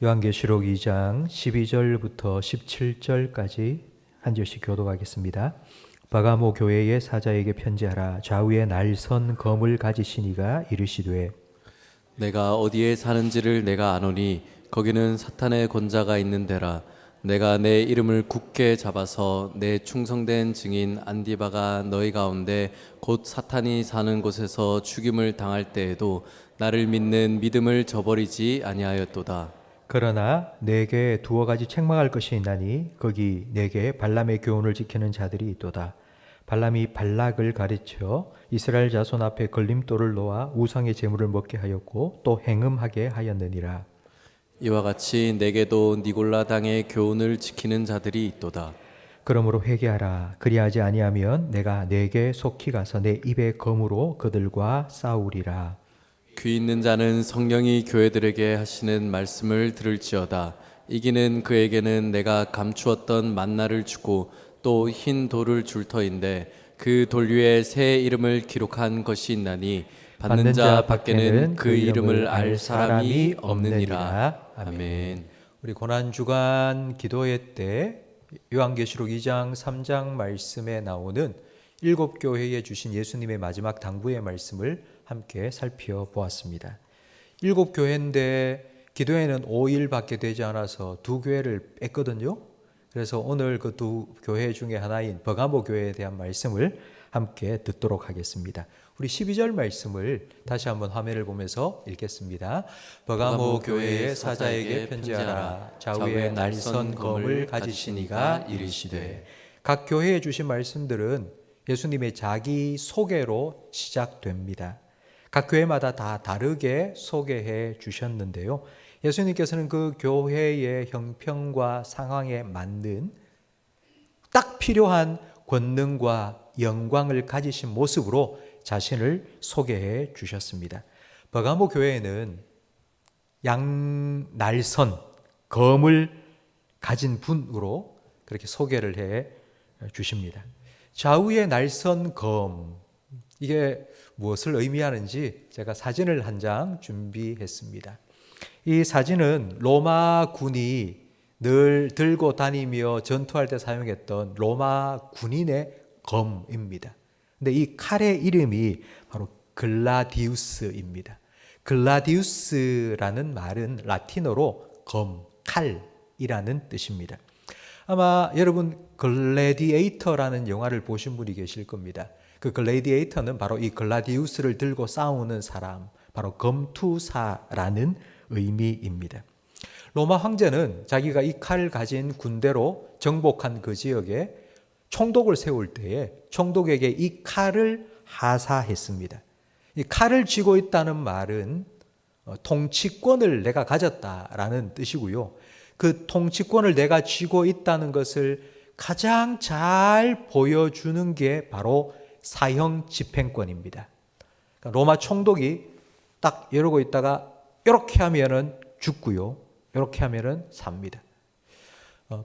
요한계시록 2장 12절부터 17절까지 한 절씩 교독하겠습니다. 바가모 교회의 사자에게 편지하라. 좌우에 날선 검을 가지시니가 이르시되 내가 어디에 사는지를 내가 아노니 거기는 사탄의 권자가 있는 데라. 내가 내 이름을 굳게 잡아서 내 충성된 증인 안디바가 너희 가운데 곧 사탄이 사는 곳에서 죽임을 당할 때에도 나를 믿는 믿음을 저버리지 아니하였도다. 그러나 내게 두어 가지 책망할 것이 있나니 거기 내게 발람의 교훈을 지키는 자들이 있도다. 발람이 발락을 가르쳐 이스라엘 자손 앞에 걸림돌을 놓아 우상의 제물을 먹게 하였고 또 행음하게 하였느니라. 이와 같이 내게도 니골라 당의 교훈을 지키는 자들이 있도다. 그러므로 회개하라. 그리하지 아니하면 내가 내게 속히 가서 내 입의 검으로 그들과 싸우리라. 귀 있는 자는 성령이 교회들에게 하시는 말씀을 들을지어다. 이기는 그에게는 내가 감추었던 만나를 주고 또 흰 돌을 줄 터인데 그 돌 위에 새 이름을 기록한 것이 있나니 받는 자 밖에는 그 이름을 알 사람이 없느니라. 아멘. 우리 고난주간 기도회 때 요한계시록 2장 3장 말씀에 나오는 7교회에 주신 예수님의 마지막 당부의 말씀을 함께 살펴보았습니다. 7교회인데 기도회는 5일밖에 되지 않아서 2교회를 뺐거든요. 그래서 오늘 그 2교회 중에 하나인 버가모 교회에 대한 말씀을 함께 듣도록 하겠습니다. 우리 12절 말씀을 다시 한번 화면을 보면서 읽겠습니다. 버가모 교회의 사자에게 편지하라. 좌우에 날선 검을 가지시니가 이르시되. 각 교회에 주신 말씀들은 예수님의 자기 소개로 시작됩니다. 각 교회마다 다 다르게 소개해 주셨는데요. 예수님께서는 그 교회의 형편과 상황에 맞는 딱 필요한 권능과 영광을 가지신 모습으로 자신을 소개해 주셨습니다. 버가모 교회에는 양날선, 검을 가진 분으로 그렇게 소개를 해 주십니다. 좌우에 날선 검, 이게 무엇을 의미하는지 제가 사진을 한 장 준비했습니다. 이 사진은 로마 군이 늘 들고 다니며 전투할 때 사용했던 로마 군인의 검입니다. 근데 이 칼의 이름이 바로 글라디우스입니다. 글라디우스라는 말은 라틴어로 검, 칼이라는 뜻입니다. 아마 여러분 글래디에이터라는 영화를 보신 분이 계실 겁니다. 그 글래디에이터는 바로 이 글라디우스를 들고 싸우는 사람, 바로 검투사라는 의미입니다. 로마 황제는 자기가 이 칼을 가진 군대로 정복한 그 지역에 총독을 세울 때에 총독에게 이 칼을 하사했습니다. 이 칼을 쥐고 있다는 말은 통치권을 내가 가졌다라는 뜻이고요. 그 통치권을 내가 쥐고 있다는 것을 가장 잘 보여주는 게 바로 사형 집행권입니다. 그러니까 로마 총독이 딱 이러고 있다가 이렇게 하면은 죽고요. 이렇게 하면은 삽니다.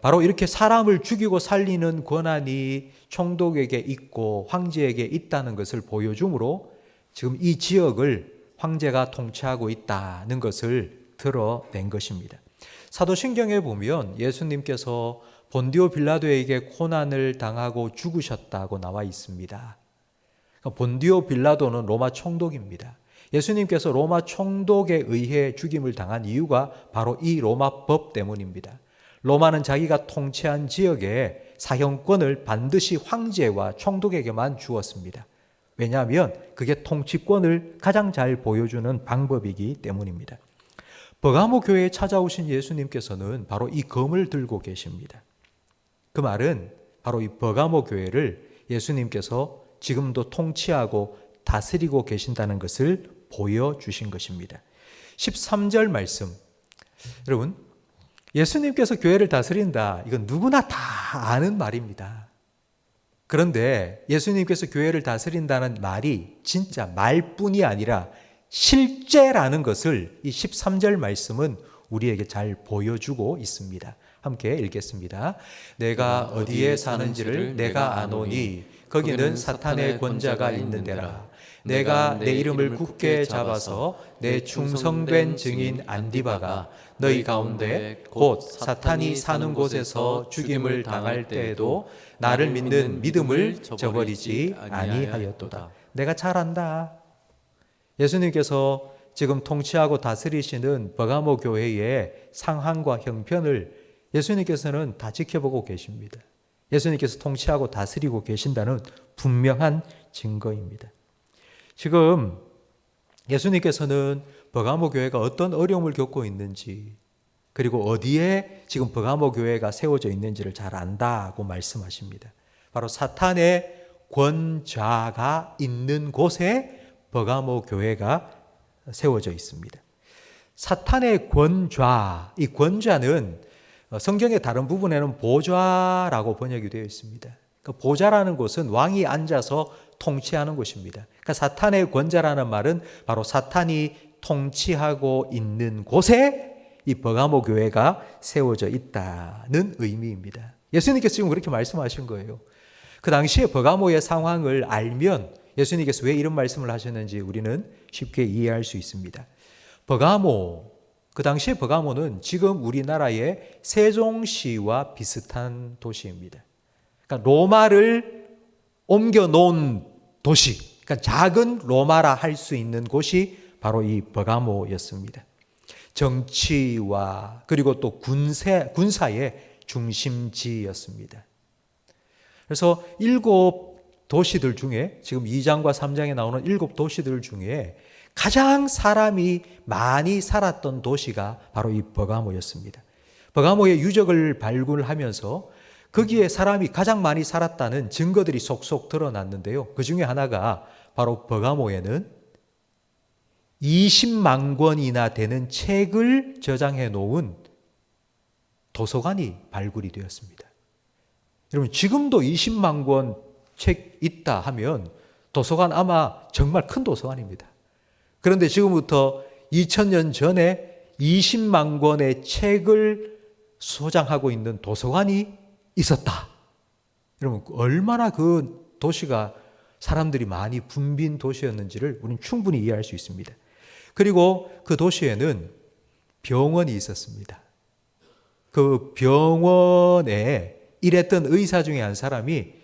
바로 이렇게 사람을 죽이고 살리는 권한이 총독에게 있고 황제에게 있다는 것을 보여주므로 지금 이 지역을 황제가 통치하고 있다는 것을 드러낸 것입니다. 사도신경에 보면 예수님께서 본디오 빌라도에게 고난을 당하고 죽으셨다고 나와 있습니다. 본디오 빌라도는 로마 총독입니다. 예수님께서 로마 총독에 의해 죽임을 당한 이유가 바로 이 로마 법 때문입니다. 로마는 자기가 통치한 지역에 사형권을 반드시 황제와 총독에게만 주었습니다. 왜냐하면 그게 통치권을 가장 잘 보여주는 방법이기 때문입니다. 버가모 교회에 찾아오신 예수님께서는 바로 이 검을 들고 계십니다. 그 말은 바로 이 버가모 교회를 예수님께서 지금도 통치하고 다스리고 계신다는 것을 보여주신 것입니다. 13절 말씀. 여러분, 예수님께서 교회를 다스린다. 이건 누구나 다 아는 말입니다. 그런데 예수님께서 교회를 다스린다는 말이 진짜 말뿐이 아니라 실제라는 것을 이 13절 말씀은 우리에게 잘 보여주고 있습니다. 함께 읽겠습니다. 내가 어디에 사는지를 내가 아노니 거기는 사탄의 권자가 있는 데라. 내가 내 이름을 굳게 잡아서 내 충성된 증인 안디바가 너희 가운데 곧 사탄이 사는 곳에서 죽임을 당할 때에도 나를 믿는 믿음을 저버리지 아니하였도다. 내가 잘 안다. 예수님께서 지금 통치하고 다스리시는 버가모 교회의 상황과 형편을 예수님께서는 다 지켜보고 계십니다. 예수님께서 통치하고 다스리고 계신다는 분명한 증거입니다. 지금 예수님께서는 버가모 교회가 어떤 어려움을 겪고 있는지, 그리고 어디에 지금 버가모 교회가 세워져 있는지를 잘 안다고 말씀하십니다. 바로 사탄의 권좌가 있는 곳에 버가모 교회가 세워져 있습니다. 사탄의 권좌, 이 권좌는 성경의 다른 부분에는 보좌라고 번역이 되어 있습니다. 그 보좌라는 곳은 왕이 앉아서 통치하는 곳입니다. 그러니까 사탄의 권좌라는 말은 바로 사탄이 통치하고 있는 곳에 이 버가모 교회가 세워져 있다는 의미입니다. 예수님께서 지금 그렇게 말씀하신 거예요. 그 당시에 버가모의 상황을 알면 예수님께서 왜 이런 말씀을 하셨는지 우리는 쉽게 이해할 수 있습니다. 버가모, 그 당시에 버가모는 지금 우리나라의 세종시와 비슷한 도시입니다. 그러니까 로마를 옮겨 놓은 도시, 그러니까 작은 로마라 할 수 있는 곳이 바로 이 버가모였습니다. 정치와 그리고 또 군사의 중심지였습니다. 그래서 7도시들 중에 지금 2장과 3장에 나오는 7도시들 중에 가장 사람이 많이 살았던 도시가 바로 이 버가모였습니다. 버가모의 유적을 발굴하면서 거기에 사람이 가장 많이 살았다는 증거들이 속속 드러났는데요. 그 중에 하나가 바로 버가모에는 20만 권이나 되는 책을 저장해 놓은 도서관이 발굴이 되었습니다. 여러분, 지금도 20만 권 책 있다 하면 도서관 아마 정말 큰 도서관입니다. 그런데 지금부터 2000년 전에 20만 권의 책을 소장하고 있는 도서관이 있었다. 여러분, 얼마나 그 도시가 사람들이 많이 붐빈 도시였는지를 우리는 충분히 이해할 수 있습니다. 그리고 그 도시에는 병원이 있었습니다. 그 병원에 일했던 의사 중에 한 사람이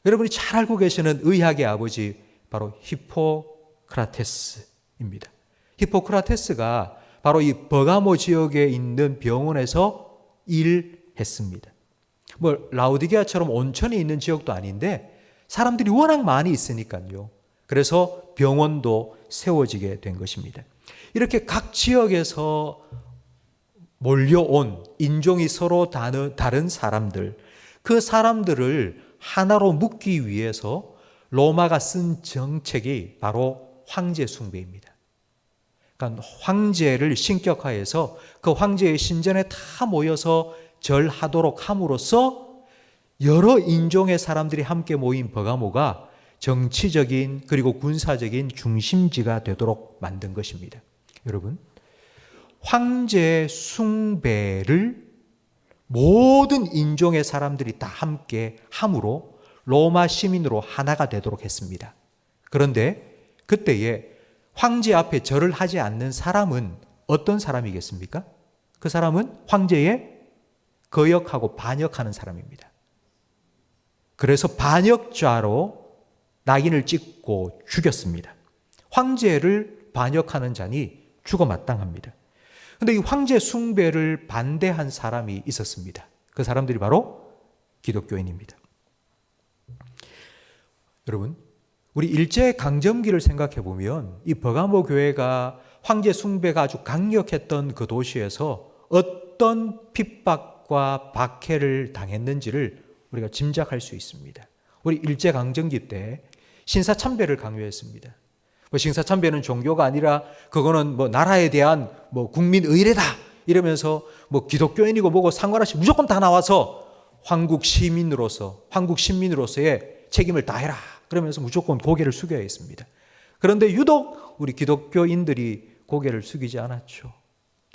여러분이 잘 알고 계시는 의학의 아버지 바로 히포크라테스입니다. 히포크라테스가 바로 이 버가모 지역에 있는 병원에서 일했습니다. 뭐 라우디게아처럼 온천이 있는 지역도 아닌데 사람들이 워낙 많이 있으니까요. 그래서 병원도 세워지게 된 것입니다. 이렇게 각 지역에서 몰려온 인종이 서로 다른 사람들, 그 사람들을 하나로 묶기 위해서 로마가 쓴 정책이 바로 황제 숭배입니다. 그러니까 황제를 신격화해서 그 황제의 신전에 다 모여서 절하도록 함으로써 여러 인종의 사람들이 함께 모인 버가모가 정치적인 그리고 군사적인 중심지가 되도록 만든 것입니다. 여러분, 황제 숭배를 모든 인종의 사람들이 다 함께 함으로 로마 시민으로 하나가 되도록 했습니다. 그런데 그때에 황제 앞에 절을 하지 않는 사람은 어떤 사람이겠습니까? 그 사람은 황제에 거역하고 반역하는 사람입니다. 그래서 반역자로 낙인을 찍고 죽였습니다. 황제를 반역하는 자니 죽어 마땅합니다. 그런데 이 황제 숭배를 반대한 사람이 있었습니다. 그 사람들이 바로 기독교인입니다. 여러분, 우리 일제강점기를 생각해 보면 이 버가모 교회가 황제 숭배가 아주 강력했던 그 도시에서 어떤 핍박과 박해를 당했는지를 우리가 짐작할 수 있습니다. 우리 일제강점기 때 신사참배를 강요했습니다. 신사참배는 종교가 아니라 그거는 나라에 대한 국민 의례다 이러면서 기독교인이고 뭐고 상관없이 무조건 다 나와서 황국 시민으로서의 책임을 다해라 그러면서 무조건 고개를 숙여야 했습니다. 그런데 유독 우리 기독교인들이 고개를 숙이지 않았죠.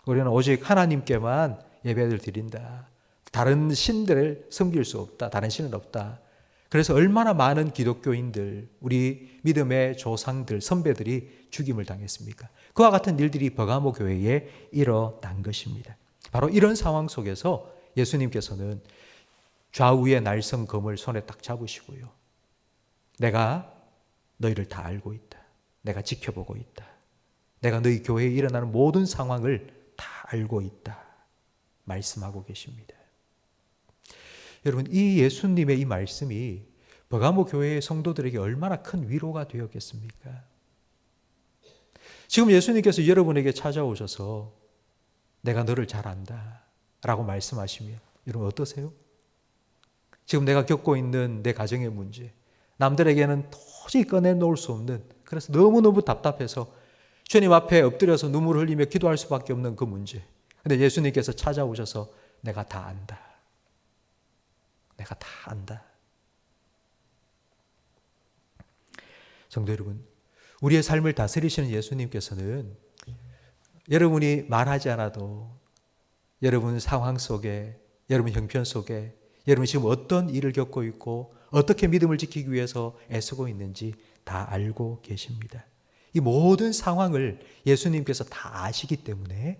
우리는 오직 하나님께만 예배를 드린다. 다른 신들을 섬길 수 없다. 다른 신은 없다. 그래서 얼마나 많은 기독교인들, 우리 믿음의 조상들, 선배들이 죽임을 당했습니까? 그와 같은 일들이 버가모 교회에 일어난 것입니다. 바로 이런 상황 속에서 예수님께서는 좌우의 날선 검을 손에 딱 잡으시고요. 내가 너희를 다 알고 있다. 내가 지켜보고 있다. 내가 너희 교회에 일어나는 모든 상황을 다 알고 있다. 말씀하고 계십니다. 여러분, 이 예수님의 이 말씀이 버가모 교회의 성도들에게 얼마나 큰 위로가 되었겠습니까? 지금 예수님께서 여러분에게 찾아오셔서 내가 너를 잘 안다 라고 말씀하시면 여러분 어떠세요? 지금 내가 겪고 있는 내 가정의 문제, 남들에게는 도저히 꺼내놓을 수 없는, 그래서 너무너무 답답해서 주님 앞에 엎드려서 눈물을 흘리며 기도할 수밖에 없는 그 문제. 근데 예수님께서 찾아오셔서 내가 다 안다. 내가 다 안다. 성도 여러분, 우리의 삶을 다스리시는 예수님께서는 여러분이 말하지 않아도 여러분 상황 속에, 여러분 형편 속에, 여러분 지금 어떤 일을 겪고 있고 어떻게 믿음을 지키기 위해서 애쓰고 있는지 다 알고 계십니다. 이 모든 상황을 예수님께서 다 아시기 때문에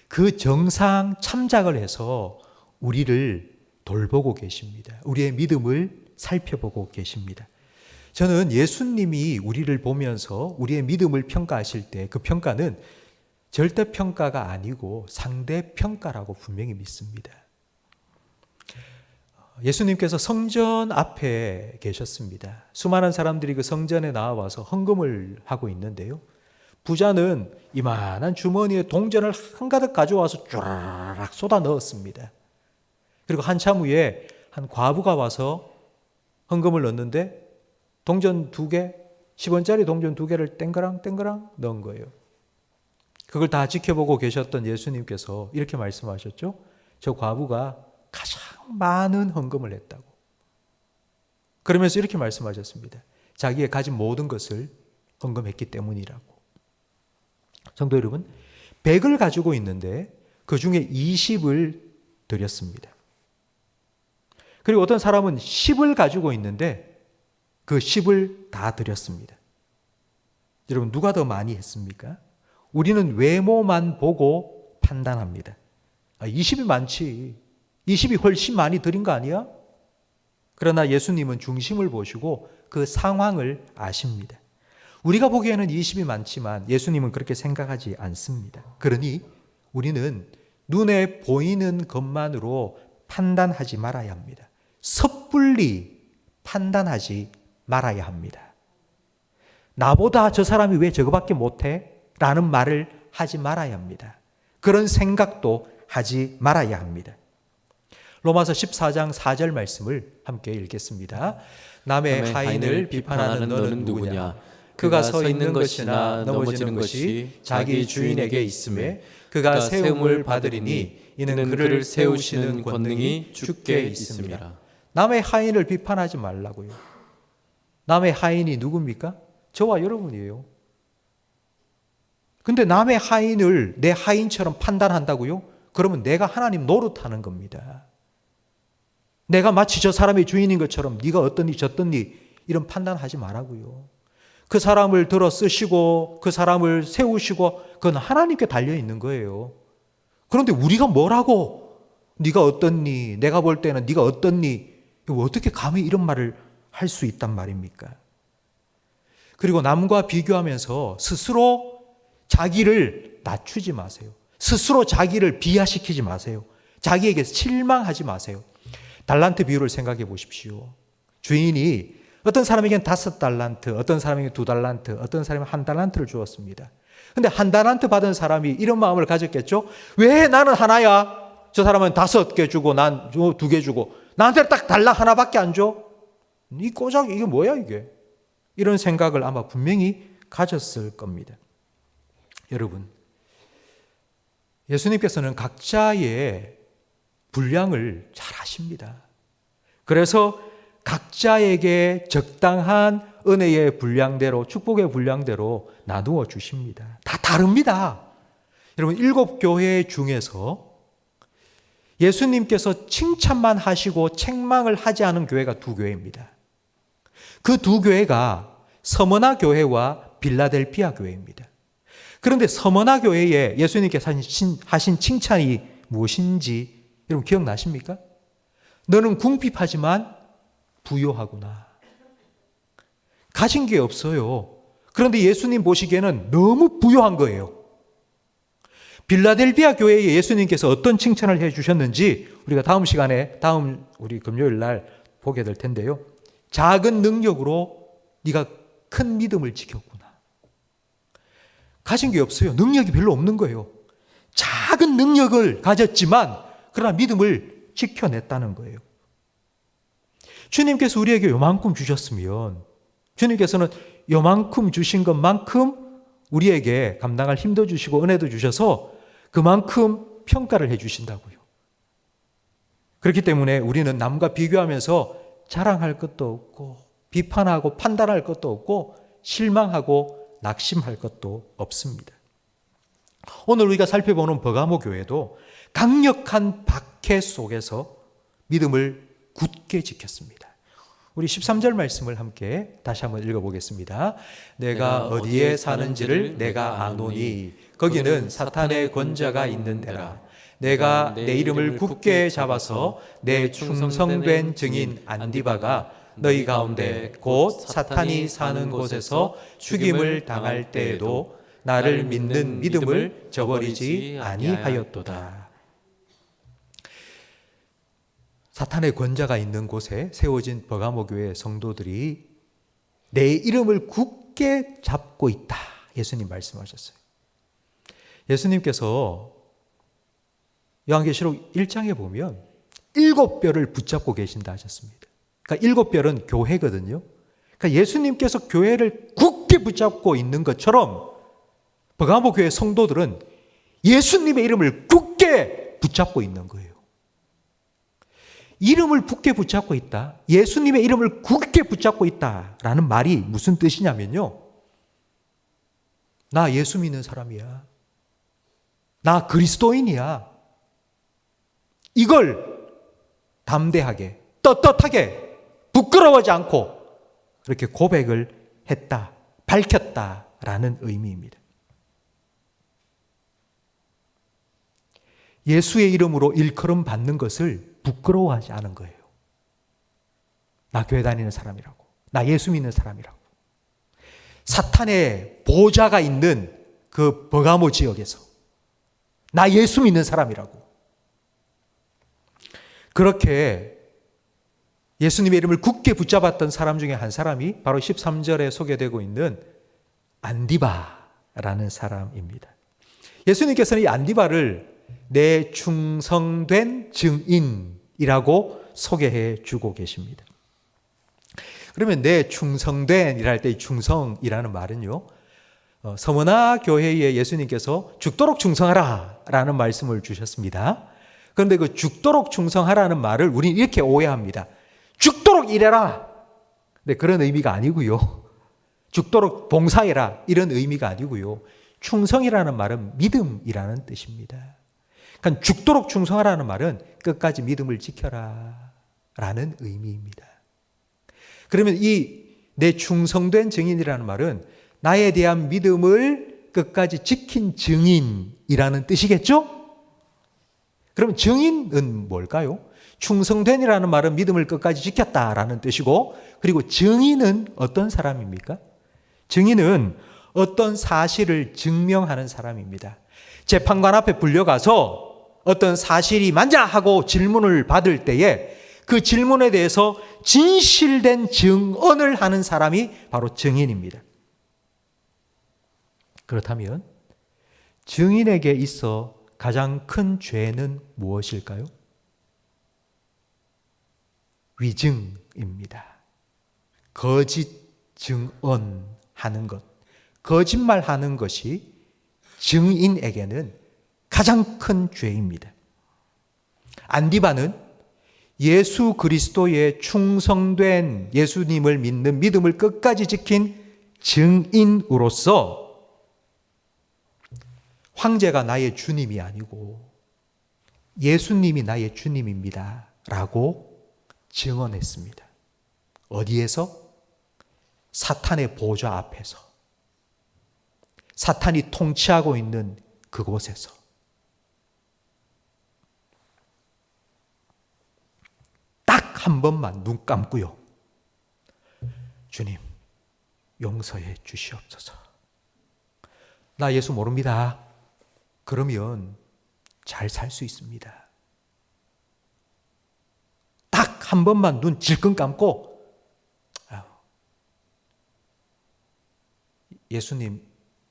그 정상 참작을 해서 우리를 돌보고 계십니다. 우리의 믿음을 살펴보고 계십니다. 저는 예수님이 우리를 보면서 우리의 믿음을 평가하실 때 그 평가는 절대평가가 아니고 상대평가라고 분명히 믿습니다. 예수님께서 성전 앞에 계셨습니다. 수많은 사람들이 그 성전에 나와서 헌금을 하고 있는데요. 부자는 이만한 주머니에 동전을 한가득 가져와서 쭈라락 쏟아 넣었습니다. 그리고 한참 후에 한 과부가 와서 헌금을 넣는데 동전 2개, 10원짜리 동전 2개를 땡그랑 넣은 거예요. 그걸 다 지켜보고 계셨던 예수님께서 이렇게 말씀하셨죠. 저 과부가 가장 많은 헌금을 했다고. 그러면서 이렇게 말씀하셨습니다. 자기의 가진 모든 것을 헌금했기 때문이라고. 성도 여러분, 100을 가지고 있는데 그 중에 20을 드렸습니다. 그리고 어떤 사람은 10을 가지고 있는데 그 10을 다 드렸습니다. 여러분, 누가 더 많이 했습니까? 우리는 외모만 보고 판단합니다. 20이 많지. 20이 훨씬 많이 드린 거 아니야? 그러나 예수님은 중심을 보시고 그 상황을 아십니다. 우리가 보기에는 20이 많지만 예수님은 그렇게 생각하지 않습니다. 그러니 우리는 눈에 보이는 것만으로 판단하지 말아야 합니다. 섣불리 판단하지 말아야 합니다. 나보다 저 사람이 왜 저거밖에 못해? 라는 말을 하지 말아야 합니다. 그런 생각도 하지 말아야 합니다. 로마서 14장 4절 말씀을 함께 읽겠습니다. 남의 하인을 비판하는 너는 누구냐? 그가 서 있는 것이나 넘어지는 것이 자기 주인에게 있음에 그가 세움을 받으리니 이는 그를 세우시는 권능이 주께 있습니다. 남의 하인을 비판하지 말라고요. 남의 하인이 누굽니까? 저와 여러분이에요. 근데 남의 하인을 내 하인처럼 판단한다고요? 그러면 내가 하나님 노릇하는 겁니다. 내가 마치 저 사람의 주인인 것처럼 네가 어떠니 저떠니 이런 판단하지 말라고요. 그 사람을 들어 쓰시고 그 사람을 세우시고 그건 하나님께 달려 있는 거예요. 그런데 우리가 뭐라고 네가 어떻니? 내가 볼 때는 네가 어떻니? 어떻게 감히 이런 말을 할 수 있단 말입니까? 그리고 남과 비교하면서 스스로 자기를 낮추지 마세요. 스스로 자기를 비하시키지 마세요. 자기에게 실망하지 마세요. 달란트 비유를 생각해 보십시오. 주인이 어떤 사람에게는 5달란트, 어떤 사람에게는 2달란트, 어떤 사람에게는 1달란트를 주었습니다. 근데 1달란트 받은 사람이 이런 마음을 가졌겠죠? 왜 나는 하나야? 저 사람은 5개 주고 난 2개 주고 나한테 딱 달랑 하나밖에 안 줘? 이 꼬작 이게 뭐야 이게? 이런 생각을 아마 분명히 가졌을 겁니다. 여러분, 예수님께서는 각자의 분량을 잘 아십니다. 그래서 각자에게 적당한 은혜의 분량대로, 축복의 분량대로 나누어 주십니다. 다 다릅니다. 여러분, 7교회 중에서 예수님께서 칭찬만 하시고 책망을 하지 않은 교회가 2교회입니다. 그 두 교회가 서머나 교회와 빌라델피아 교회입니다. 그런데 서머나 교회에 예수님께서 하신 칭찬이 무엇인지 여러분 기억나십니까? 너는 궁핍하지만 부요하구나. 가진 게 없어요. 그런데 예수님 보시기에는 너무 부요한 거예요. 빌라델피아 교회에 예수님께서 어떤 칭찬을 해 주셨는지 우리가 다음 시간에 우리 금요일 날 보게 될 텐데요. 작은 능력으로 네가 큰 믿음을 지켰구나. 가진 게 없어요. 능력이 별로 없는 거예요. 작은 능력을 가졌지만 그러나 믿음을 지켜냈다는 거예요. 주님께서 우리에게 요만큼 주셨으면 주님께서는 요만큼 주신 것만큼 우리에게 감당할 힘도 주시고 은혜도 주셔서 그만큼 평가를 해 주신다고요. 그렇기 때문에 우리는 남과 비교하면서 자랑할 것도 없고 비판하고 판단할 것도 없고 실망하고 낙심할 것도 없습니다. 오늘 우리가 살펴보는 버가모 교회도 강력한 박해 속에서 믿음을 굳게 지켰습니다. 우리 13절 말씀을 함께 다시 한번 읽어보겠습니다. 내가 어디에 사는지를 내가 아노니 거기는 사탄의 권자가 있는 데라. 내가 내 이름을 굳게 잡아서 내 충성된 증인 안디바가 너희 가운데 곧 사탄이 사는 곳에서 죽임을 당할 때에도 나를 믿는 믿음을 저버리지 아니하였도다. 사탄의 권자가 있는 곳에 세워진 버가모 교회 성도들이 내 이름을 굳게 잡고 있다. 예수님 말씀하셨어요. 예수님께서 요한계시록 1장에 보면 7뼈를 붙잡고 계신다 하셨습니다. 그러니까 7뼈는 교회거든요. 그러니까 예수님께서 교회를 굳게 붙잡고 있는 것처럼 버가모 교회 성도들은 예수님의 이름을 굳게 붙잡고 있는 거예요. 이름을 굳게 붙잡고 있다. 예수님의 이름을 굳게 붙잡고 있다라는 말이 무슨 뜻이냐면요. 나 예수 믿는 사람이야. 나 그리스도인이야. 이걸 담대하게, 떳떳하게, 부끄러워하지 않고 그렇게 고백을 했다, 밝혔다라는 의미입니다. 예수의 이름으로 일컬음 받는 것을 부끄러워하지 않은 거예요. 나 교회 다니는 사람이라고. 나 예수 믿는 사람이라고. 사탄의 보좌가 있는 그 버가모 지역에서 나 예수 믿는 사람이라고. 그렇게 예수님의 이름을 굳게 붙잡았던 사람 중에 한 사람이 바로 13절에 소개되고 있는 안디바라는 사람입니다. 예수님께서는 이 안디바를 내 충성된 증인이라고 소개해 주고 계십니다. 그러면 내 충성된 이랄 때 충성이라는 말은요, 서머나 교회에 예수님께서 죽도록 충성하라 라는 말씀을 주셨습니다. 그런데 그 죽도록 충성하라는 말을 우리는 이렇게 오해합니다. 죽도록 일해라. 근데 그런 의미가 아니고요. 죽도록 봉사해라 이런 의미가 아니고요. 충성이라는 말은 믿음이라는 뜻입니다. 그러니까 죽도록 충성하라는 말은 끝까지 믿음을 지켜라 라는 의미입니다. 그러면 이 내 충성된 증인이라는 말은 나에 대한 믿음을 끝까지 지킨 증인이라는 뜻이겠죠? 그러면 증인은 뭘까요? 충성된이라는 말은 믿음을 끝까지 지켰다라는 뜻이고, 그리고 증인은 어떤 사람입니까? 증인은 어떤 사실을 증명하는 사람입니다. 재판관 앞에 불려가서 어떤 사실이 맞냐 하고 질문을 받을 때에 그 질문에 대해서 진실된 증언을 하는 사람이 바로 증인입니다. 그렇다면 증인에게 있어 가장 큰 죄는 무엇일까요? 위증입니다. 거짓 증언하는 것, 거짓말하는 것이 증인에게는 가장 큰 죄입니다. 안디바는 예수 그리스도의 충성된 예수님을 믿는 믿음을 끝까지 지킨 증인으로서 황제가 나의 주님이 아니고 예수님이 나의 주님입니다 라고 증언했습니다. 어디에서? 사탄의 보좌 앞에서, 사탄이 통치하고 있는 그곳에서 딱 한 번만 눈 감고요. 주님, 용서해 주시옵소서. 나 예수 모릅니다. 그러면 잘 살 수 있습니다. 딱 한 번만 눈 질끈 감고 예수님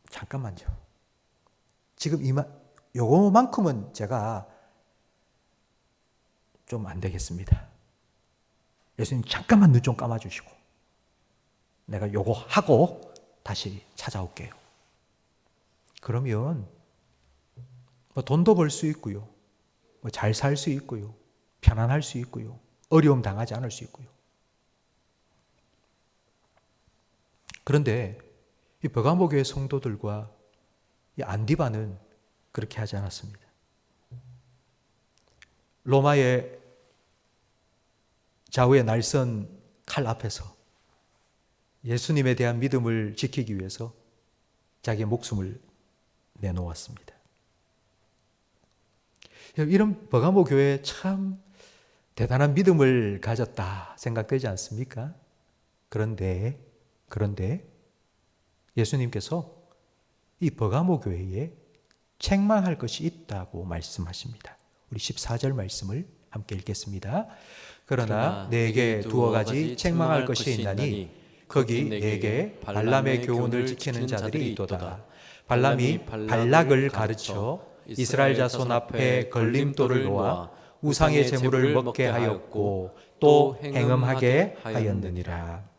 잠깐만요. 지금 요거만큼은 제가 좀 안 되겠습니다. 예수님 잠깐만 눈 좀 감아주시고 내가 요거 하고 다시 찾아올게요. 그러면 뭐 돈도 벌 수 있고요. 뭐 잘 살 수 있고요. 편안할 수 있고요. 어려움 당하지 않을 수 있고요. 그런데 이 버가모 교회 성도들과 이 안디바는 그렇게 하지 않았습니다. 로마의 좌우의 날선 칼 앞에서 예수님에 대한 믿음을 지키기 위해서 자기의 목숨을 내놓았습니다. 이런 버가모 교회 참 대단한 믿음을 가졌다 생각되지 않습니까? 그런데 예수님께서 이 버가모 교회에 책망할 것이 있다고 말씀하십니다. 우리 14절 말씀을 함께 읽겠습니다. 그러나 내게 두어 가지 책망할 것이 있나니 거기 내게 발람의 교훈을 지키는 자들이 있도다. 발람이 발락을 가르쳐 이스라엘 자손 앞에 걸림돌을 놓아 우상의 제물을 먹게 하였고 또 행음하게 하였느니라.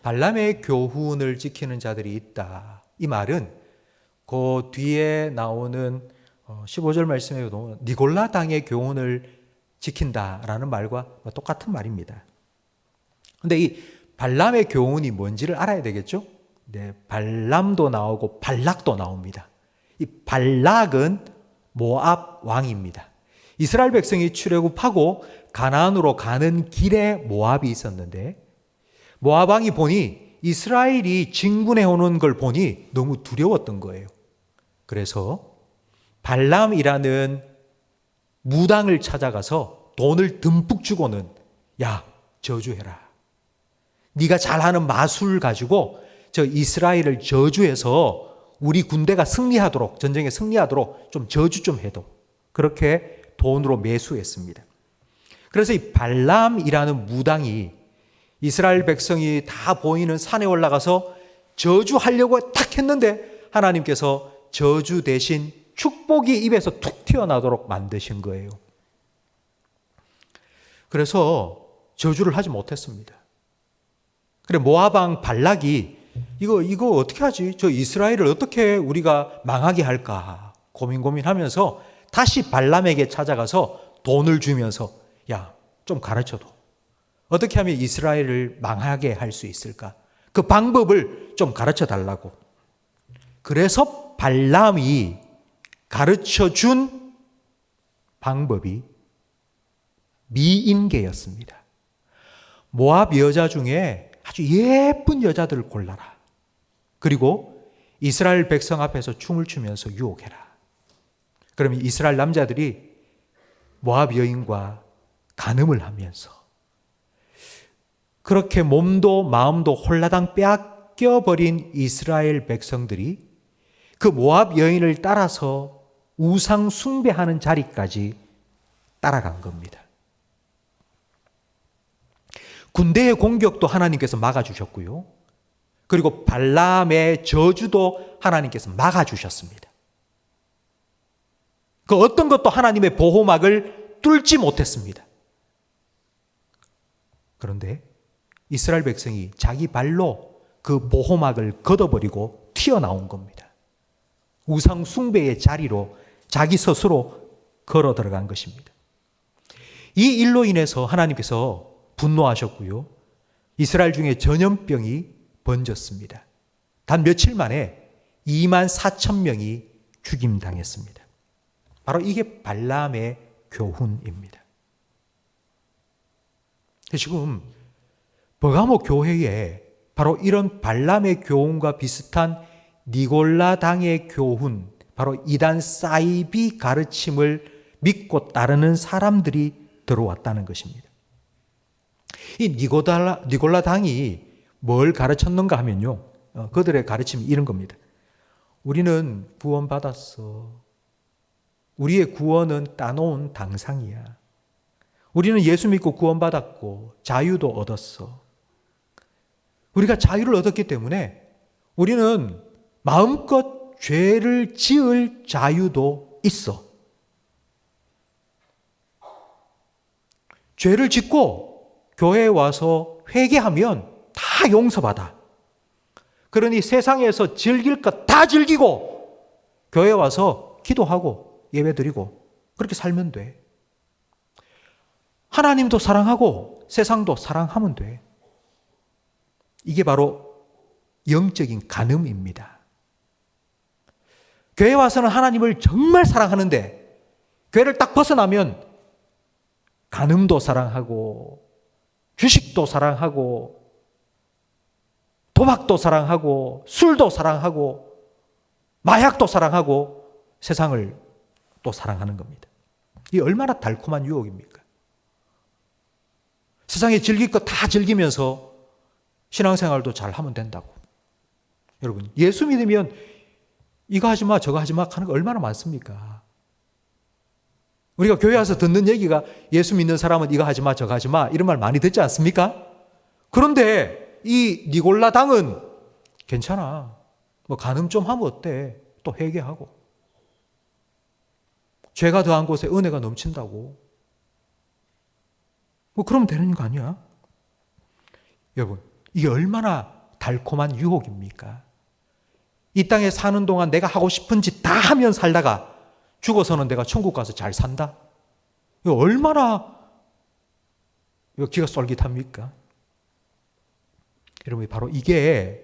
발람의 교훈을 지키는 자들이 있다. 이 말은 그 뒤에 나오는 15절 말씀에 보면 니골라 당의 교훈을 지킨다라는 말과 똑같은 말입니다. 그런데 이 발람의 교훈이 뭔지를 알아야 되겠죠? 네, 발람도 나오고 발락도 나옵니다. 이 발락은 모압 왕입니다. 이스라엘 백성이 출애굽하고 가나안으로 가는 길에 모압이 있었는데 모압 왕이 보니 이스라엘이 진군해 오는 걸 보니 너무 두려웠던 거예요. 그래서 발람이라는 무당을 찾아가서 돈을 듬뿍 주고는 야, 저주해라. 네가 잘하는 마술 가지고 저 이스라엘을 저주해서 우리 군대가 승리하도록, 전쟁에 승리하도록 좀 저주 좀 해도. 그렇게 돈으로 매수했습니다. 그래서 이 발람이라는 무당이 이스라엘 백성이 다 보이는 산에 올라가서 저주하려고 딱 했는데 하나님께서 저주 대신 축복이 입에서 툭 튀어나오도록 만드신 거예요. 그래서 저주를 하지 못했습니다. 그래 모압 왕 발락이 이거 어떻게 하지? 저 이스라엘을 어떻게 우리가 망하게 할까? 고민하면서 다시 발람에게 찾아가서 돈을 주면서 야, 좀 가르쳐도. 어떻게 하면 이스라엘을 망하게 할 수 있을까? 그 방법을 좀 가르쳐 달라고. 그래서 발람이 가르쳐 준 방법이 미인계였습니다. 모압 여자 중에 아주 예쁜 여자들을 골라라. 그리고 이스라엘 백성 앞에서 춤을 추면서 유혹해라. 그러면 이스라엘 남자들이 모압 여인과 간음을 하면서 그렇게 몸도 마음도 홀라당 빼앗겨버린 이스라엘 백성들이 그 모압 여인을 따라서 우상 숭배하는 자리까지 따라간 겁니다. 군대의 공격도 하나님께서 막아주셨고요. 그리고 발람의 저주도 하나님께서 막아주셨습니다. 그 어떤 것도 하나님의 보호막을 뚫지 못했습니다. 그런데 이스라엘 백성이 자기 발로 그 보호막을 걷어버리고 튀어나온 겁니다. 우상 숭배의 자리로 자기 스스로 걸어 들어간 것입니다. 이 일로 인해서 하나님께서 분노하셨고요. 이스라엘 중에 전염병이 번졌습니다. 단 며칠 만에 2만 4천 명이 죽임당했습니다. 바로 이게 발람의 교훈입니다. 지금 버가모 교회에 바로 이런 발람의 교훈과 비슷한 니골라당의 교훈, 바로 이단 사이비 가르침을 믿고 따르는 사람들이 들어왔다는 것입니다. 이 니골라당이 뭘 가르쳤는가 하면요, 그들의 가르침이 이런 겁니다. 우리는 구원받았어. 우리의 구원은 따놓은 당상이야. 우리는 예수 믿고 구원받았고 자유도 얻었어. 우리가 자유를 얻었기 때문에 우리는 마음껏 죄를 지을 자유도 있어. 죄를 짓고 교회에 와서 회개하면 다 용서받아. 그러니 세상에서 즐길 것 다 즐기고 교회에 와서 기도하고 예배드리고 그렇게 살면 돼. 하나님도 사랑하고 세상도 사랑하면 돼. 이게 바로 영적인 간음입니다. 교회 와서는 하나님을 정말 사랑하는데 교회를 딱 벗어나면 간음도 사랑하고 주식도 사랑하고 도박도 사랑하고 술도 사랑하고 마약도 사랑하고 세상을 또 사랑하는 겁니다. 이 얼마나 달콤한 유혹입니까? 세상에 즐길 거 다 즐기면서 신앙생활도 잘 하면 된다고. 여러분, 예수 믿으면 이거 하지 마, 저거 하지 마 하는 거 얼마나 많습니까? 우리가 교회 와서 듣는 얘기가 예수 믿는 사람은 이거 하지 마, 저거 하지 마 이런 말 많이 듣지 않습니까? 그런데 이 니골라당은 괜찮아. 뭐 간음 좀 하면 어때? 또 회개하고. 죄가 더한 곳에 은혜가 넘친다고. 뭐 그러면 되는 거 아니야? 여러분, 이게 얼마나 달콤한 유혹입니까? 이 땅에 사는 동안 내가 하고 싶은 짓 다 하면 살다가 죽어서는 내가 천국 가서 잘 산다? 이거 얼마나 기가 쏠깃합니까? 여러분, 바로 이게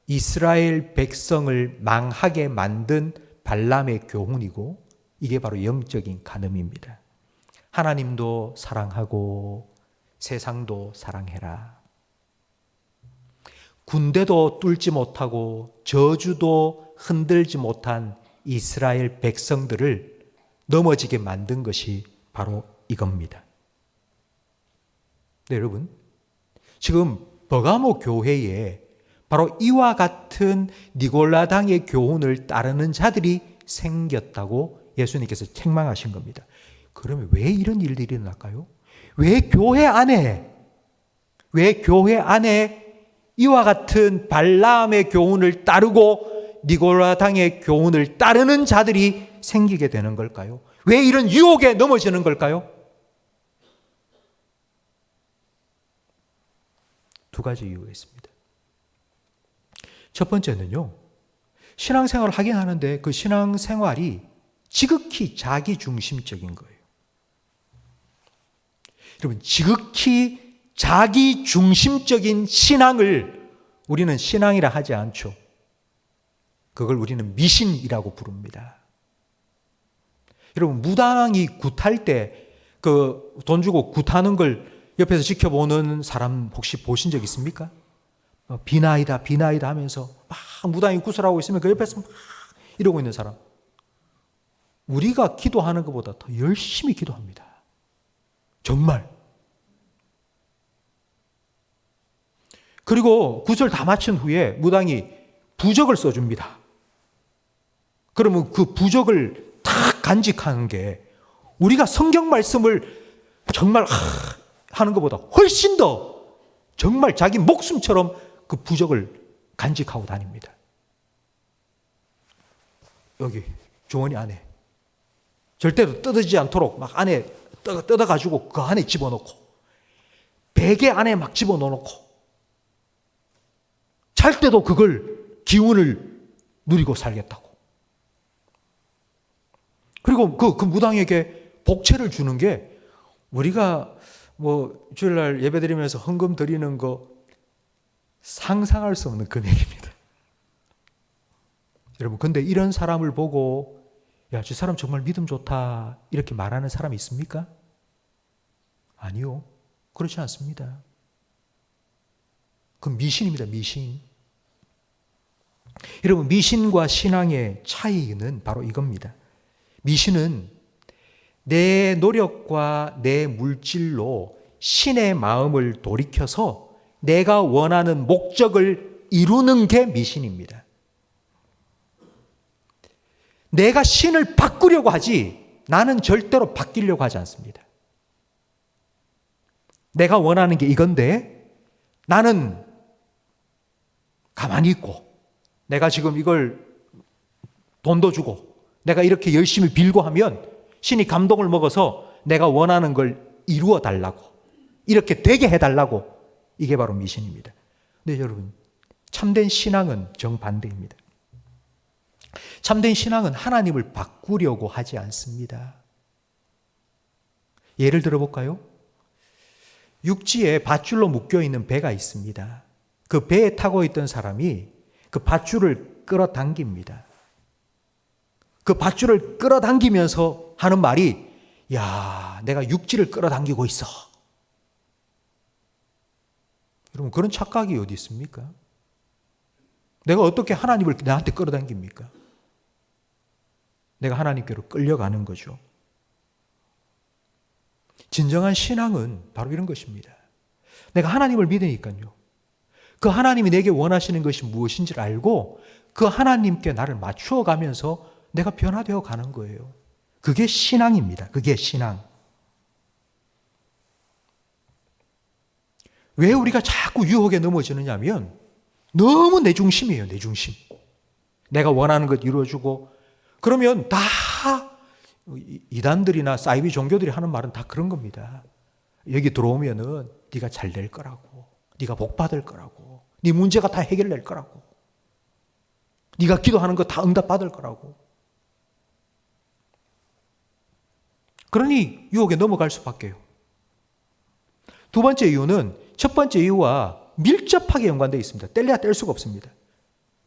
이스라엘 백성을 망하게 만든 발람의 교훈이고 이게 바로 영적인 간음입니다. 하나님도 사랑하고 세상도 사랑해라. 군대도 뚫지 못하고 저주도 흔들지 못한 이스라엘 백성들을 넘어지게 만든 것이 바로 이겁니다. 네, 여러분, 지금 버가모 교회에 바로 이와 같은 니골라당의 교훈을 따르는 자들이 생겼다고 예수님께서 책망하신 겁니다. 그러면 왜 이런 일들이 일어날까요? 왜 교회 안에 이와 같은 발람의 교훈을 따르고 니골라당의 교훈을 따르는 자들이 생기게 되는 걸까요? 왜 이런 유혹에 넘어지는 걸까요? 두 가지 이유가 있습니다. 첫 번째는요, 신앙생활을 하긴 하는데 그 신앙생활이 지극히 자기중심적인 거예요. 여러분, 지극히 자기중심적인 신앙을 우리는 신앙이라 하지 않죠. 그걸 우리는 미신이라고 부릅니다. 여러분, 무당이 굿할 때 그 돈 주고 굿하는 걸 옆에서 지켜보는 사람 혹시 보신 적 있습니까? 비나이다 하면서 막 무당이 구슬하고 있으면 그 옆에서 막 이러고 있는 사람. 우리가 기도하는 것보다 더 열심히 기도합니다. 정말. 그리고 구슬 다 마친 후에 무당이 부적을 써줍니다. 그러면 그 부적을 탁 간직하는 게 우리가 성경 말씀을 정말 하는 것보다 훨씬 더 정말 자기 목숨처럼 그 부적을 간직하고 다닙니다. 여기 주머니 안에 절대로 뜯어지지 않도록 막 안에 뜯어가지고 그 안에 집어넣고 베개 안에 막 집어넣고 잘 때도 그걸 기운을 누리고 살겠다고. 그리고 그 무당에게 복채를 주는 게 우리가 뭐 주일날 예배드리면서 헌금 드리는 거 상상할 수 없는 금액입니다. 여러분, 근데 이런 사람을 보고 야, 저 사람 정말 믿음 좋다 이렇게 말하는 사람이 있습니까? 아니요. 그렇지 않습니다. 그 미신입니다. 미신. 여러분, 미신과 신앙의 차이는 바로 이겁니다. 미신은 내 노력과 내 물질로 신의 마음을 돌이켜서 내가 원하는 목적을 이루는 게 미신입니다. 내가 신을 바꾸려고 하지 나는 절대로 바뀌려고 하지 않습니다. 내가 원하는 게 이건데 나는 가만히 있고 내가 지금 이걸 돈도 주고 내가 이렇게 열심히 빌고 하면 신이 감동을 먹어서 내가 원하는 걸 이루어 달라고 이렇게 되게 해달라고 이게 바로 미신입니다. 근데 여러분 참된 신앙은 정반대입니다. 참된 신앙은 하나님을 바꾸려고 하지 않습니다. 예를 들어볼까요? 육지에 밧줄로 묶여있는 배가 있습니다. 그 배에 타고 있던 사람이 그 밧줄을 끌어당깁니다. 그 밧줄을 끌어당기면서 하는 말이 야, 내가 육지를 끌어당기고 있어. 여러분 그런 착각이 어디 있습니까? 내가 어떻게 하나님을 나한테 끌어당깁니까? 내가 하나님께로 끌려가는 거죠. 진정한 신앙은 바로 이런 것입니다. 내가 하나님을 믿으니까요. 그 하나님이 내게 원하시는 것이 무엇인지를 알고 그 하나님께 나를 맞추어 가면서 내가 변화되어 가는 거예요. 그게 신앙입니다. 그게 신앙. 왜 우리가 자꾸 유혹에 넘어지느냐 하면 너무 내 중심이에요. 내 중심. 내가 원하는 것 이루어주고 그러면 다 이단들이나 사이비 종교들이 하는 말은 다 그런 겁니다. 여기 들어오면은 네가 잘 될 거라고, 네가 복 받을 거라고, 네 문제가 다 해결될 거라고, 네가 기도하는 거 다 응답 받을 거라고. 그러니 유혹에 넘어갈 수밖에요. 두 번째 이유는 첫 번째 이유와 밀접하게 연관되어 있습니다. 뗄래야 뗄 수가 없습니다.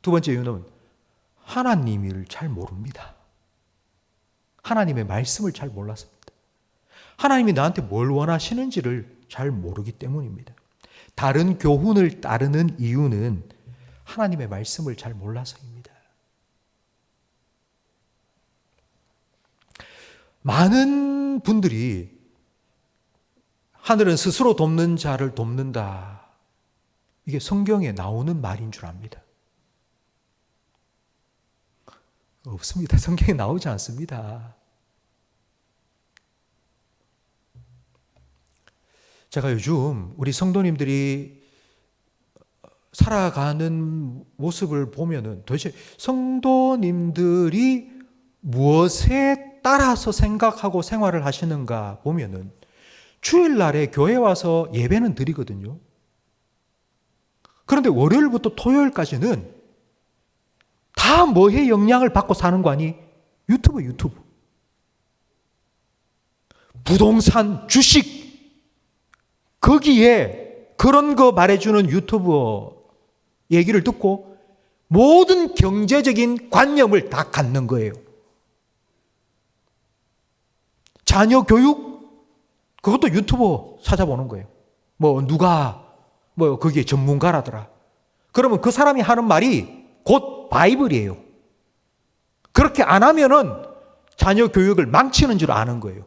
두 번째 이유는 하나님을 잘 모릅니다. 하나님의 말씀을 잘 몰랐습니다. 하나님이 나한테 뭘 원하시는지를 잘 모르기 때문입니다. 다른 교훈을 따르는 이유는 하나님의 말씀을 잘 몰라서입니다. 많은 분들이 하늘은 스스로 돕는 자를 돕는다. 이게 성경에 나오는 말인 줄 압니다. 없습니다. 성경에 나오지 않습니다. 제가 요즘 우리 성도님들이 살아가는 모습을 보면은 도대체 성도님들이 무엇에 따라서 생각하고 생활을 하시는가 보면은 주일날에 교회 와서 예배는 드리거든요. 그런데 월요일부터 토요일까지는 다 뭐에 영향을 받고 사는 거 아니? 유튜브. 부동산, 주식, 거기에 그런 거 말해주는 유튜버 얘기를 듣고 모든 경제적인 관념을 다 갖는 거예요. 자녀 교육? 그것도 유튜버 찾아보는 거예요. 누가 거기에 전문가라더라. 그러면 그 사람이 하는 말이 곧 바이블이에요. 그렇게 안 하면은 자녀 교육을 망치는 줄 아는 거예요.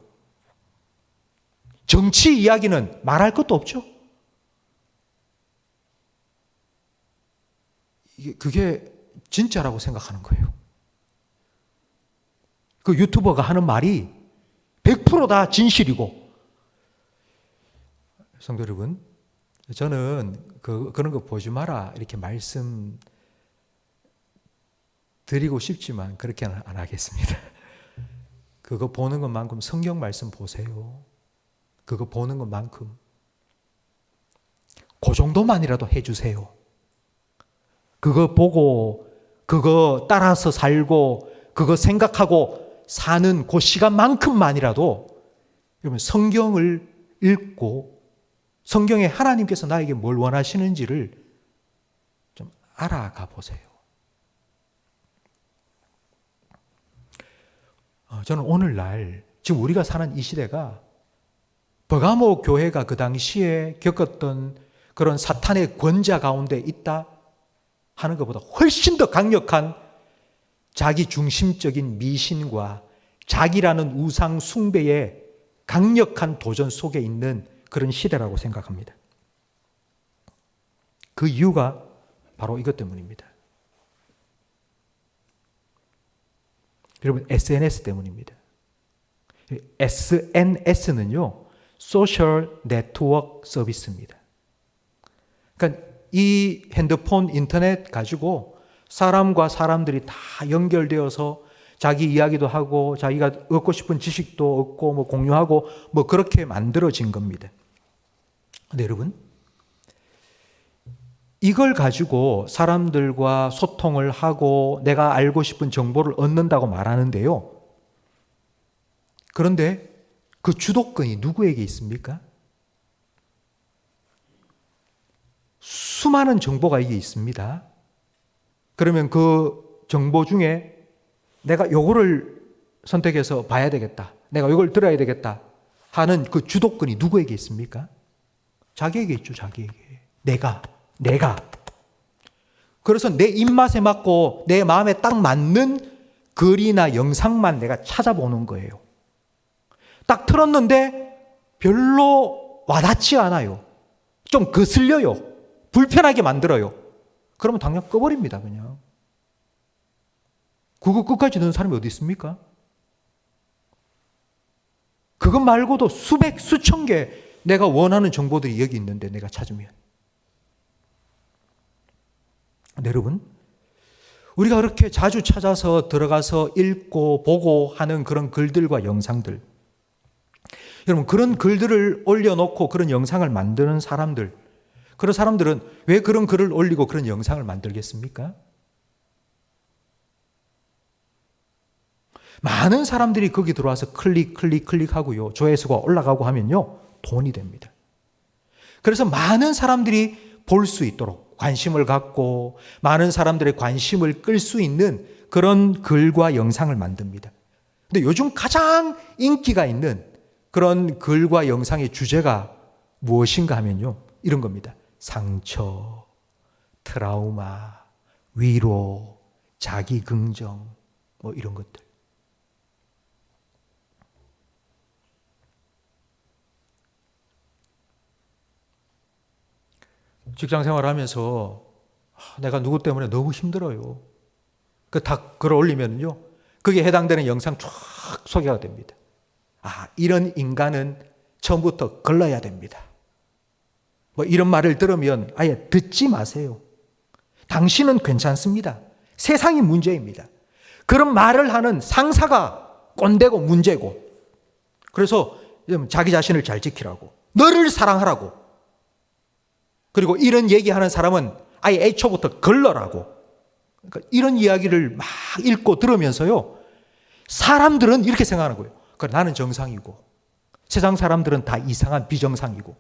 정치 이야기는 말할 것도 없죠. 그게 진짜라고 생각하는 거예요. 그 유튜버가 하는 말이 100%다 진실이고. 성도 여러분, 저는 그런 거 보지 마라 이렇게 말씀 드리고 싶지만 그렇게는 안 하겠습니다. 그거 보는 것만큼 성경 말씀 보세요. 그거 보는 것만큼 그 정도만이라도 해주세요. 그거 보고 그거 따라서 살고 그거 생각하고 사는 그 시간만큼만이라도 여러분 성경을 읽고 성경에 하나님께서 나에게 뭘 원하시는지를 좀 알아가 보세요. 저는 오늘날 지금 우리가 사는 이 시대가 버가모 교회가 그 당시에 겪었던 그런 사탄의 권자 가운데 있다 하는 것보다 훨씬 더 강력한 자기 중심적인 미신과 자기라는 우상 숭배의 강력한 도전 속에 있는 그런 시대라고 생각합니다. 그 이유가 바로 이것 때문입니다. 여러분, SNS 때문입니다. SNS는요, 소셜 네트워크 서비스입니다. 그러니까 이 핸드폰, 인터넷 가지고 사람과 사람들이 다 연결되어서 자기 이야기도 하고 자기가 얻고 싶은 지식도 얻고 뭐 공유하고 뭐 그렇게 만들어진 겁니다. 근데 여러분, 이걸 가지고 사람들과 소통을 하고 내가 알고 싶은 정보를 얻는다고 말하는데요. 그런데 그 주도권이 누구에게 있습니까? 수많은 정보가 이게 있습니다. 그러면 그 정보 중에 내가 요거를 선택해서 봐야 되겠다. 내가 요걸 들어야 되겠다 하는 그 주도권이 누구에게 있습니까? 자기에게 있죠, 자기에게. 내가. 그래서 내 입맛에 맞고 내 마음에 딱 맞는 글이나 영상만 내가 찾아보는 거예요. 딱 틀었는데 별로 와닿지 않아요. 좀 거슬려요. 불편하게 만들어요. 그러면 당장 꺼버립니다, 그냥. 그거 끝까지 듣는 사람이 어디 있습니까? 그것 말고도 수백, 수천 개 내가 원하는 정보들이 여기 있는데 내가 찾으면. 근데 여러분, 우리가 그렇게 자주 찾아서 들어가서 읽고 보고 하는 그런 글들과 영상들, 여러분, 그런 글들을 올려놓고 그런 영상을 만드는 사람들, 그런 사람들은 왜 그런 글을 올리고 그런 영상을 만들겠습니까? 많은 사람들이 거기 들어와서 클릭하고요. 조회수가 올라가고 하면요, 돈이 됩니다. 그래서 많은 사람들이 볼 수 있도록 관심을 갖고 많은 사람들의 관심을 끌 수 있는 그런 글과 영상을 만듭니다. 근데 요즘 가장 인기가 있는 그런 글과 영상의 주제가 무엇인가 하면요, 이런 겁니다. 상처, 트라우마, 위로, 자기 긍정, 뭐 이런 것들. 직장 생활하면서 내가 누구 때문에 너무 힘들어요. 그 다 글 올리면요, 거기에 해당되는 영상 쫙 소개가 됩니다. 아, 이런 인간은 처음부터 걸러야 됩니다. 뭐 이런 말을 들으면 아예 듣지 마세요. 당신은 괜찮습니다. 세상이 문제입니다. 그런 말을 하는 상사가 꼰대고 문제고, 그래서 자기 자신을 잘 지키라고, 너를 사랑하라고, 그리고 이런 얘기하는 사람은 아예 애초부터 걸러라고. 그러니까 이런 이야기를 막 읽고 들으면서요, 사람들은 이렇게 생각하는 거예요. 그러니까 나는 정상이고 세상 사람들은 다 이상한 비정상이고.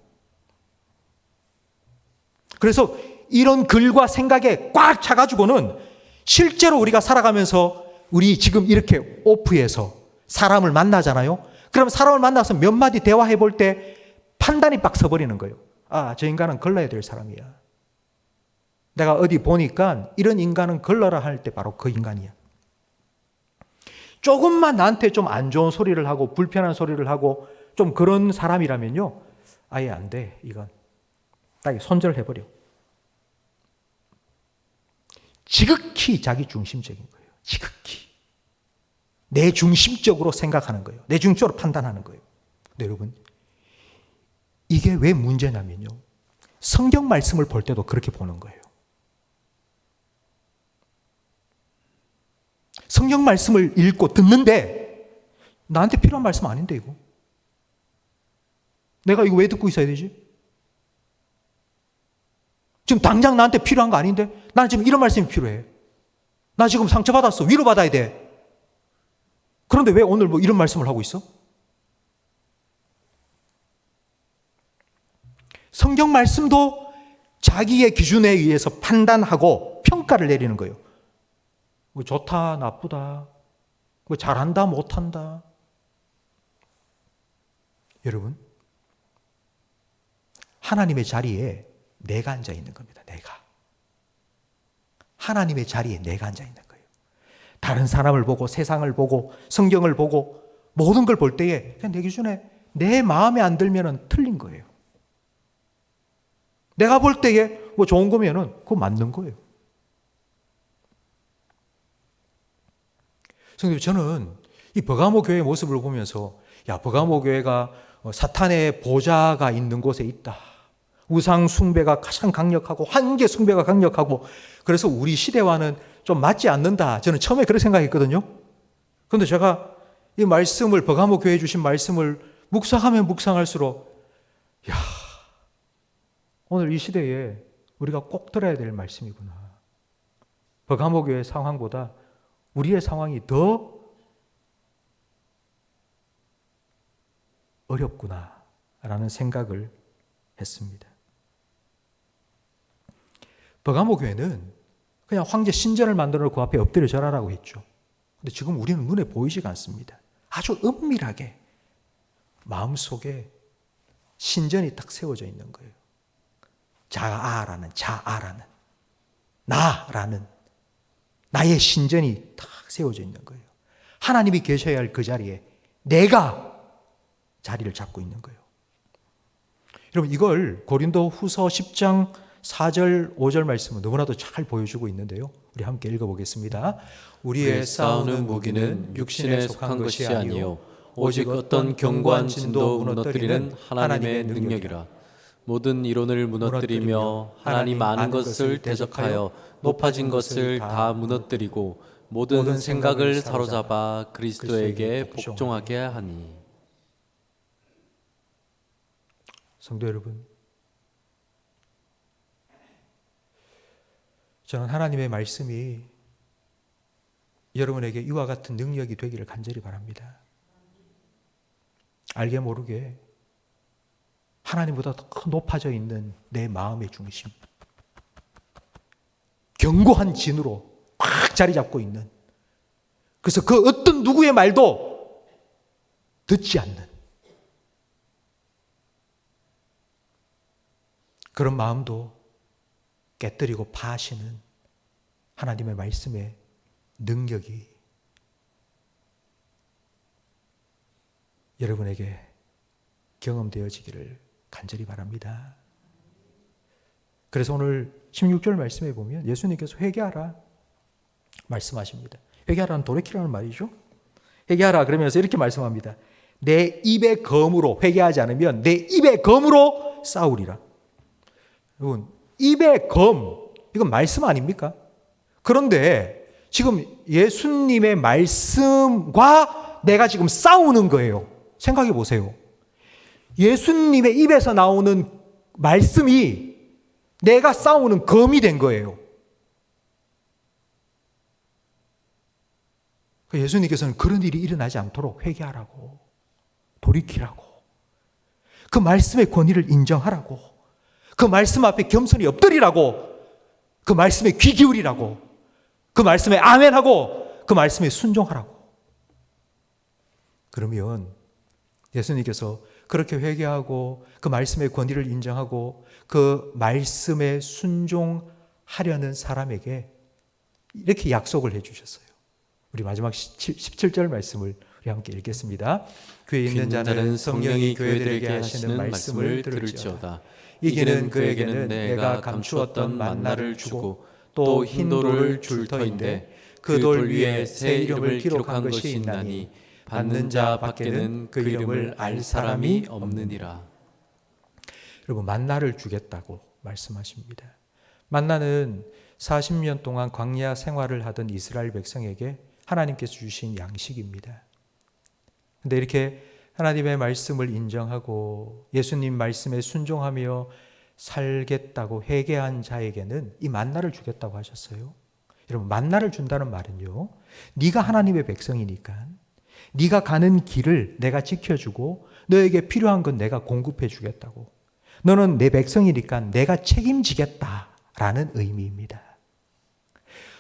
그래서 이런 글과 생각에 꽉 차가지고는 실제로 우리가 살아가면서 우리 지금 이렇게 오프해서 사람을 만나잖아요. 그럼 사람을 만나서 몇 마디 대화해 볼 때 판단이 빡 서버리는 거예요. 아, 저 인간은 걸러야 될 사람이야. 내가 어디 보니까 이런 인간은 걸러라 할 때 바로 그 인간이야. 조금만 나한테 좀 안 좋은 소리를 하고 불편한 소리를 하고 좀 그런 사람이라면요, 아예 안 돼. 이건 딱 손절해버려. 지극히 자기 중심적인 거예요. 지극히. 내 중심적으로 생각하는 거예요. 내 중심적으로 판단하는 거예요. 근데 여러분, 이게 왜 문제냐면요, 성경 말씀을 볼 때도 그렇게 보는 거예요. 성경 말씀을 읽고 듣는데 나한테 필요한 말씀 아닌데 이거. 내가 이거 왜 듣고 있어야 되지? 지금 당장 나한테 필요한 거 아닌데? 나는 지금 이런 말씀이 필요해. 나 지금 상처받았어. 위로받아야 돼. 그런데 왜 오늘 뭐 이런 말씀을 하고 있어? 성경 말씀도 자기의 기준에 의해서 판단하고 평가를 내리는 거예요. 뭐 좋다, 나쁘다, 뭐 잘한다, 못한다. 여러분, 하나님의 자리에 내가 앉아 있는 겁니다. 내가. 하나님의 자리에 내가 앉아 있는 거예요. 다른 사람을 보고 세상을 보고 성경을 보고 모든 걸 볼 때에 그냥 내 기준에 내 마음에 안 들면 틀린 거예요. 내가 볼 때에 뭐 좋은 거면은 그거 맞는 거예요. 성도 저는 이 버가모 교회의 모습을 보면서 야, 버가모 교회가 사탄의 보좌가 있는 곳에 있다. 우상 숭배가 가장 강력하고 환개 숭배가 강력하고 그래서 우리 시대와는 좀 맞지 않는다. 저는 처음에 그렇게 생각했거든요. 그런데 제가 이 말씀을 버가모 교회에 주신 말씀을 묵상하면 묵상할수록 야, 오늘 이 시대에 우리가 꼭 들어야 될 말씀이구나. 버가모 교회 상황보다 우리의 상황이 더 어렵구나라는 생각을 했습니다. 버가모 교회는 그냥 황제 신전을 만들어 그 앞에 엎드려 절하라고 했죠. 근데 지금 우리는 눈에 보이지가 않습니다. 아주 은밀하게 마음속에 신전이 딱 세워져 있는 거예요. 자아라는 나라는 나의 신전이 딱 세워져 있는 거예요. 하나님이 계셔야 할 그 자리에 내가 자리를 잡고 있는 거예요. 여러분 이걸 고린도 후서 10장 4절 5절 말씀은 너무나도 잘 보여주고 있는데요. 우리 함께 읽어보겠습니다. 우리의 싸우는 무기는 육신에 속한 것이 아니요 오직 어떤 견고한 진도 무너뜨리는 하나님의 능력이라. 모든 이론을 무너뜨리며 하나님 아는 것을 대적하여 높아진 것을 다 무너뜨리고 모든 생각을 사로잡아 그리스도에게 복종하게 하니. 성도 여러분, 저는 하나님의 말씀이 여러분에게 이와 같은 능력이 되기를 간절히 바랍니다. 알게 모르게 하나님보다 더 높아져 있는 내 마음의 중심, 견고한 진으로 꽉 자리 잡고 있는, 그래서 그 어떤 누구의 말도 듣지 않는 그런 마음도 깨뜨리고 파시는 하나님의 말씀의 능력이 여러분에게 경험되어지기를 간절히 바랍니다. 그래서 오늘 16절 말씀에 보면 예수님께서 회개하라 말씀하십니다. 회개하라는 돌이키라는 말이죠. 회개하라 그러면서 이렇게 말씀합니다. 내 입의 검으로, 회개하지 않으면 내 입의 검으로 싸우리라. 여러분, 입의 검, 이건 말씀 아닙니까? 그런데 지금 예수님의 말씀과 내가 지금 싸우는 거예요. 생각해 보세요. 예수님의 입에서 나오는 말씀이 내가 싸우는 검이 된 거예요. 예수님께서는 그런 일이 일어나지 않도록 회개하라고, 돌이키라고, 그 말씀의 권위를 인정하라고, 그 말씀 앞에 겸손히 엎드리라고, 그 말씀에 귀 기울이라고, 그 말씀에 아멘하고, 그 말씀에 순종하라고. 그러면 예수님께서 그렇게 회개하고 그 말씀의 권위를 인정하고 그 말씀에 순종하려는 사람에게 이렇게 약속을 해 주셨어요. 우리 마지막 17절 말씀을 우리 함께 읽겠습니다. 교회에 있는 자는 성령이 교회들에게 하시는 말씀을 들을지어다. 이기는 그에게는 내가 감추었던 만나를 주고 또 흰 돌을 줄 터인데 그 돌 위에 새 이름을 기록한 것이 있나니 받는 자 밖에는 그 이름을 알 사람이 없느니라. 여러분, 만나를 주겠다고 말씀하십니다. 만나는 40년 동안 광야 생활을 하던 이스라엘 백성에게 하나님께서 주신 양식입니다. 그런데 이렇게 하나님의 말씀을 인정하고 예수님 말씀에 순종하며 살겠다고 회개한 자에게는 이 만나를 주겠다고 하셨어요. 여러분, 만나를 준다는 말은요, 네가 하나님의 백성이니까 네가 가는 길을 내가 지켜주고 너에게 필요한 건 내가 공급해 주겠다고, 너는 내 백성이니까 내가 책임지겠다라는 의미입니다.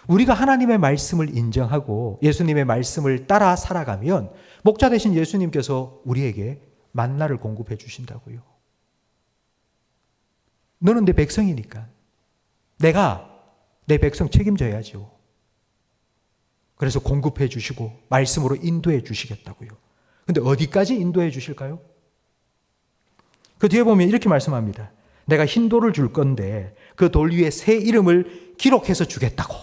우리가 하나님의 말씀을 인정하고 예수님의 말씀을 따라 살아가면 목자 되신 예수님께서 우리에게 만나를 공급해 주신다고요. 너는 내 백성이니까 내가 내 백성 책임져야죠. 그래서 공급해 주시고 말씀으로 인도해 주시겠다고요. 근데 어디까지 인도해 주실까요? 그 뒤에 보면 이렇게 말씀합니다. 내가 흰 돌을 줄 건데 그 돌 위에 새 이름을 기록해서 주겠다고.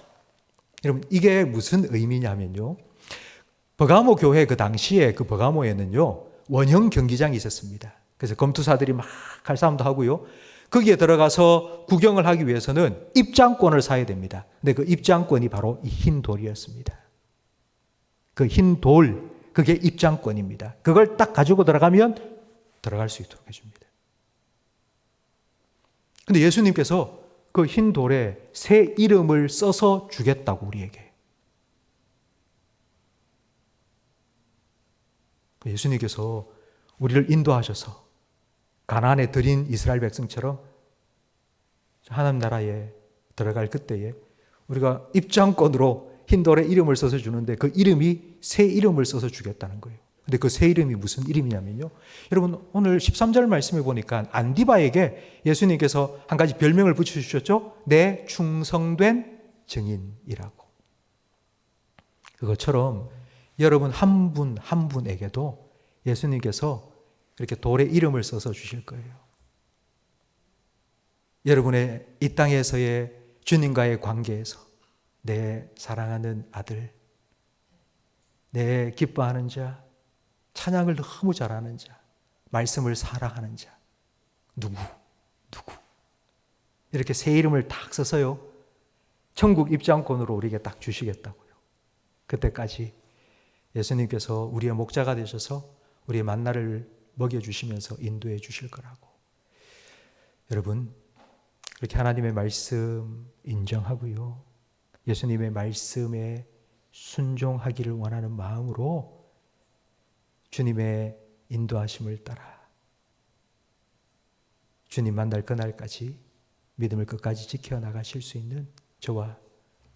여러분, 이게 무슨 의미냐면요. 버가모 교회 그 당시에 그 버가모에는요, 원형 경기장이 있었습니다. 그래서 검투사들이 막 칼싸움도 하고요. 거기에 들어가서 구경을 하기 위해서는 입장권을 사야 됩니다. 근데 그 입장권이 바로 이 흰 돌이었습니다. 그 흰 돌, 그게 입장권입니다. 그걸 딱 가지고 들어가면 들어갈 수 있도록 해줍니다. 근데 예수님께서 그 흰 돌에 새 이름을 써서 주겠다고 우리에게. 예수님께서 우리를 인도하셔서 가나안에 들인 이스라엘 백성처럼 하나님 나라에 들어갈 그때에 우리가 입장권으로 흰 돌에 이름을 써서 주는데 그 이름이 새 이름을 써서 주겠다는 거예요. 근데 그 새 이름이 무슨 이름이냐면요. 여러분, 오늘 13절 말씀에 보니까 안디바에게 예수님께서 한 가지 별명을 붙여주셨죠. 내 충성된 증인이라고. 그것처럼 여러분 한 분 한 분에게도 예수님께서 이렇게 돌에 이름을 써서 주실 거예요. 여러분의 이 땅에서의 주님과의 관계에서 내 사랑하는 아들, 내 기뻐하는 자, 찬양을 너무 잘하는 자, 말씀을 사랑하는 자, 누구 이렇게 새 이름을 딱 써서요, 천국 입장권으로 우리에게 딱 주시겠다고요. 그때까지 예수님께서 우리의 목자가 되셔서 우리의 만나를 먹여주시면서 인도해 주실 거라고. 여러분, 그렇게 하나님의 말씀 인정하고요, 예수님의 말씀에 순종하기를 원하는 마음으로 주님의 인도하심을 따라 주님 만날 그날까지 믿음을 끝까지 지켜나가실 수 있는 저와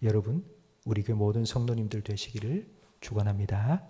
여러분, 우리 교회 모든 성도님들 되시기를 축원합니다.